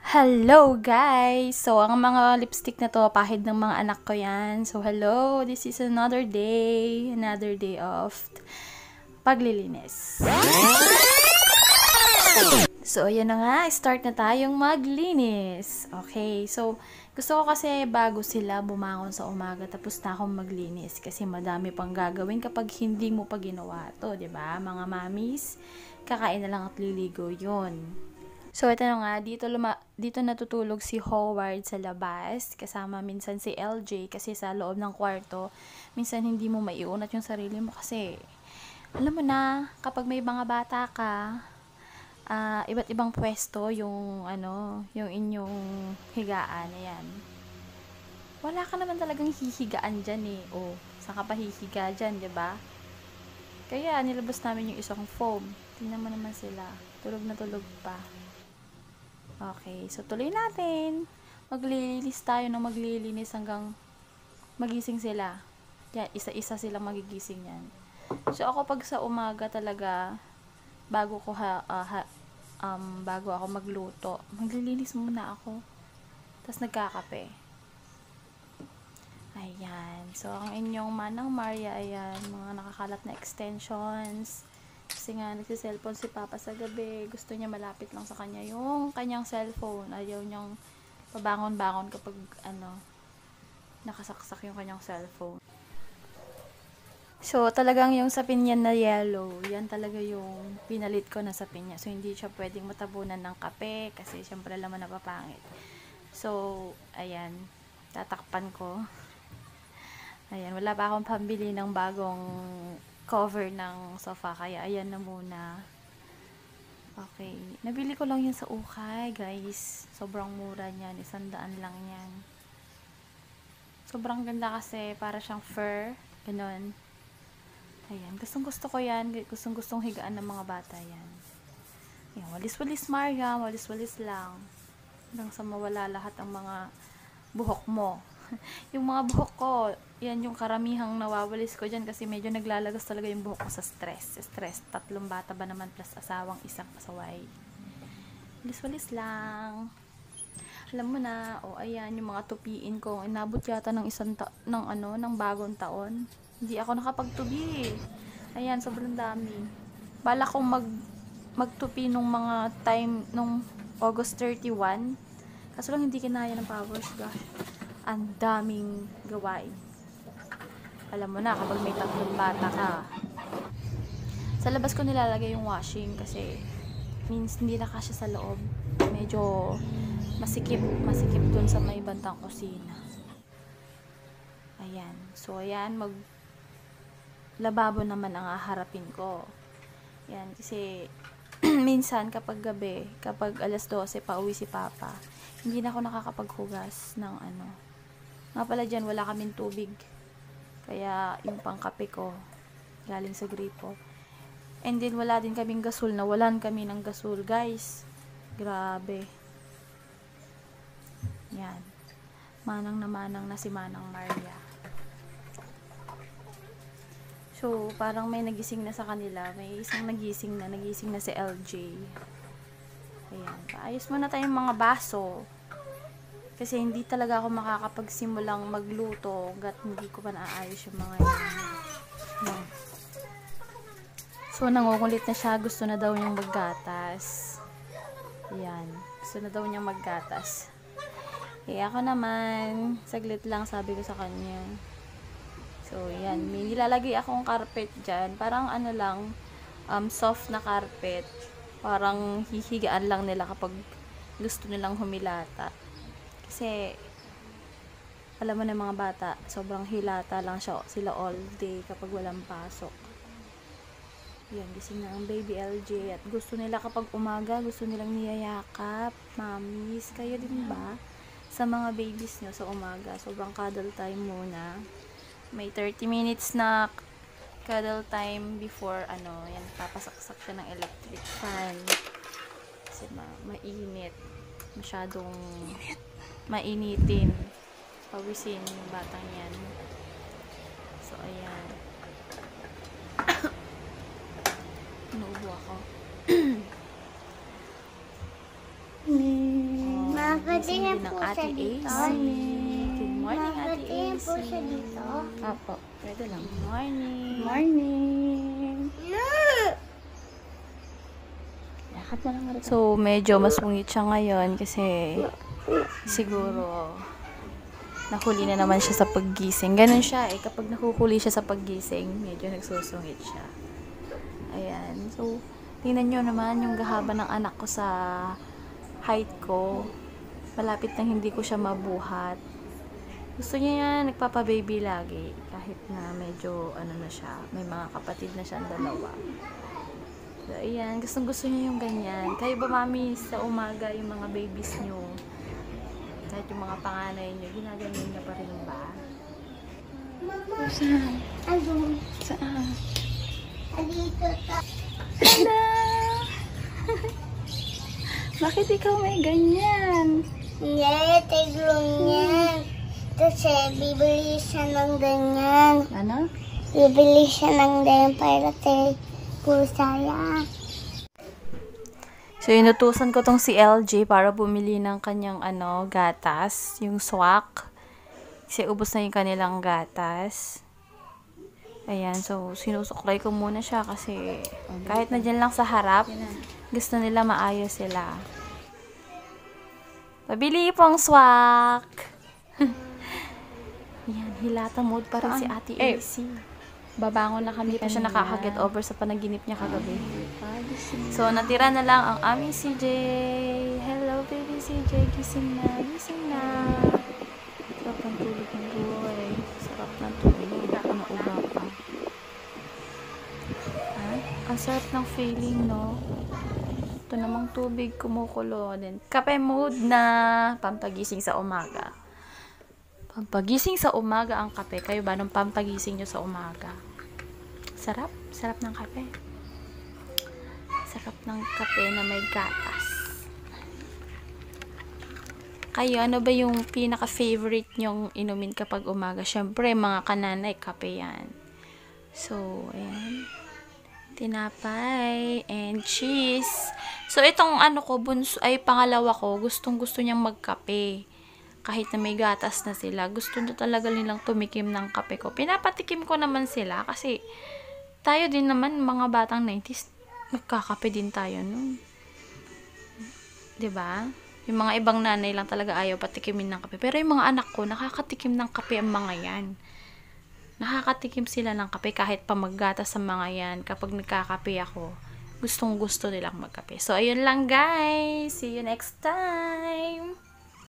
Hello guys! So, ang mga lipstick na to, pahid ng mga anak ko yan. So, hello! This is another day of paglilinis. So, ayan na nga, start na tayong maglinis. Okay, so, gusto ko kasi bago sila bumangon sa umaga, tapos na akong maglinis. Kasi madami pang gagawin kapag hindi mo pa ginawa to, 'di ba? Mga mamis, kakain na lang at liligo yun. So, ito na nga, dito natutulog si Howard sa labas, kasama minsan si LJ, kasi sa loob ng kwarto, minsan hindi mo maiunat yung sarili mo kasi, alam mo na, kapag may mga bata ka, iba't ibang pwesto yung inyong higaan, ayan. Wala ka naman talagang hihigaan dyan eh, o, saan ka pa hihiga dyan, diba? Kaya, nilabas namin yung isang foam. Tingnan mo naman sila, tulog na tulog pa. Okay, so tuloy natin. Maglilinis tayo ng maglilinis hanggang magising sila. Yan, isa-isa silang magigising yan. So ako pag sa umaga talaga, bago ako magluto, maglilinis muna ako. Tapos nagkakape. Ayan. So ang inyong Manang Maria, ayan, mga nakakalat na extensions. Kasi nga, nagsiselfone si Papa sa gabi. Gusto niya malapit lang sa kanya yung kanyang cellphone. Ayaw niyang pabangon-bangon kapag, nakasaksak yung kanyang cellphone. So, talagang yung sapin niya na yellow, yan talaga yung pinalit ko na sapin niya. So, hindi siya pwedeng matabunan ng kape kasi syempre laman napapangit. So, ayan, tatakpan ko. Ayan, wala pa akong pambili ng bagong cover ng sofa, kaya ayan na muna. Okay, nabili ko lang yan sa Ukay, guys. Sobrang mura niyan, 100 lang yan. Sobrang ganda kasi, para siyang fur, ganun. Ayan, gustong-gusto ko yan, gustong-gustong higaan ng mga bata yan. Ayan, walis-walis Maria, walis-walis lang. Hanggang sa mawala lahat ang mga buhok mo. Yung mga buhok ko, yan yung karamihang nawawalis ko dyan kasi medyo naglalagas talaga yung buhok ko sa stress. 3 bata ba naman plus asawang isang pasaway. Walis-walis lang. Alam mo na, ayan yung mga tupiin ko. Inabot yata ng ng bagong taon. Hindi ako nakapagtubi. Ayan, sobrang dami. Bala kong magtupi nung mga time nung August 31. Kaso lang hindi kinaya ng powers, gosh. Ang daming gawain. Alam mo na, kapag may 3 bata ka, sa labas ko nilalagay yung washing kasi means hindi na kasya sa loob. Medyo masikip dun sa may bantang kusina. Ayan. So, ayan, lababo naman ang haharapin ko. Ayan, kasi minsan kapag gabi, kapag alas 12 pauwi si Papa, hindi na ako nakakapaghugas ng Nga pala dyan, wala kaming tubig. Kaya, yung pangkape ko, galing sa gripo. And then, wala din kaming gasol. Nawalan kami ng gasol, guys. Grabe. Yan. Manang na si Manang Maria. So, parang may nagising na sa kanila. May isang nagising na si LJ. Ayan. Paayos muna tayong mga baso. Kasi hindi talaga ako makakapagsimulang magluto hanggat hindi ko pa naayos yung mga yan. So, nangungulit na siya. Gusto na daw niyang maggatas. Ayan. Gusto na daw niyang maggatas. Kaya ako naman, saglit lang sabi ko sa kanya. So, yan. May nilalagay akong carpet dyan. Parang soft na carpet. Parang hihigaan lang nila kapag gusto nilang humilata. Kasi, alam mo na mga bata, sobrang hilata lang sila all day kapag walang pasok. Yan, gising na ang baby LJ. At gusto nila kapag umaga, gusto nilang niyayakap. Mamis, kayo din ba? Sa mga babies nyo sa umaga, sobrang cuddle time muna. May 30 minutes na cuddle time before, yan, papasaksak siya ng electric fan. Kasi mainit. Masyadong mainitin. Pawisin yung batang yan. So, ayan. Inuubo ako. Gising din ng Ate AC. Good morning, Ate AC. po siya dito? Apo, pwede lang. Good morning. Morning! So, medyo masungit siya ngayon kasi siguro nahuli na naman siya sa paggising. Ganun siya eh. Kapag nahuhuli siya sa paggising, medyo nagsusungit siya. Ayan. So, tingnan nyo naman yung gahaba ng anak ko sa height ko. Malapit nang hindi ko siya mabuhat. Gusto niya yan, nagpapa-baby lagi. Kahit na medyo, ano na siya, may mga kapatid na siyang dalawa. So, ayan, gustong-gusto niya yung ganyan. Kayo ba, mami, sa umaga yung mga babies nyo? Kahit yung mga panganay nyo, ginaganyan niya pa rin ba? Saan? Ano? Saan? Dito ta. Hala! Bakit ikaw may ganyan? Hindi, tiglong yan. Kasi bibili siya ng ganyan. Ano? Bibili siya ng ganyan para kay pusaya. So, inutusan ko tong si LJ para bumili ng kanyang gatas, yung swak. Kasi ubos na yung kanilang gatas. Ayan, so sinusuklay ko muna siya kasi kahit na dyan lang sa harap, gusto nila maayos sila. Pabili pong swak! Yan, hilata mode pa rin si Ate AC. Babangon na kami Hindi pa siya kanina. nakaka-get over sa panaginip niya kagabi. Gising. So, natira na lang ang aming CJ. Hello, baby CJ. Gising na. Gising na. Sarap ng tulog ng buhay. Sarap ng tulog. Nauga pa. Ha? Ang sarap ng feeling, no? Ito namang tubig kumukulo din. Kape mode na pampagising sa umaga. Pampagising sa umaga ang kape. Kayo ba nung pampagising nyo sa umaga? Sarap. Sarap ng kape. Sarap ng kape na may gatas. Kayo, ano ba yung pinaka-favorite nyong inumin kapag umaga? Syempre, mga kananay, kape yan. So, ayan. Tinapay and cheese. So, itong pangalawa ko, gustong-gusto niyang magkape. Kahit na may gatas na sila, gusto na talaga nilang tumikim ng kape ko. Pinapatikim ko naman sila kasi tayo din naman, mga batang 90s, nagkakape din tayo nun. 'Di ba? Yung mga ibang nanay lang talaga ayaw patikimin ng kape. Pero yung mga anak ko, nakakatikim ng kape ang mga yan. Nakakatikim sila ng kape kahit pa maggatas sa mga yan. Kapag nagkakape ako, gustong-gusto nilang magkape. So, ayun lang guys. See you next time.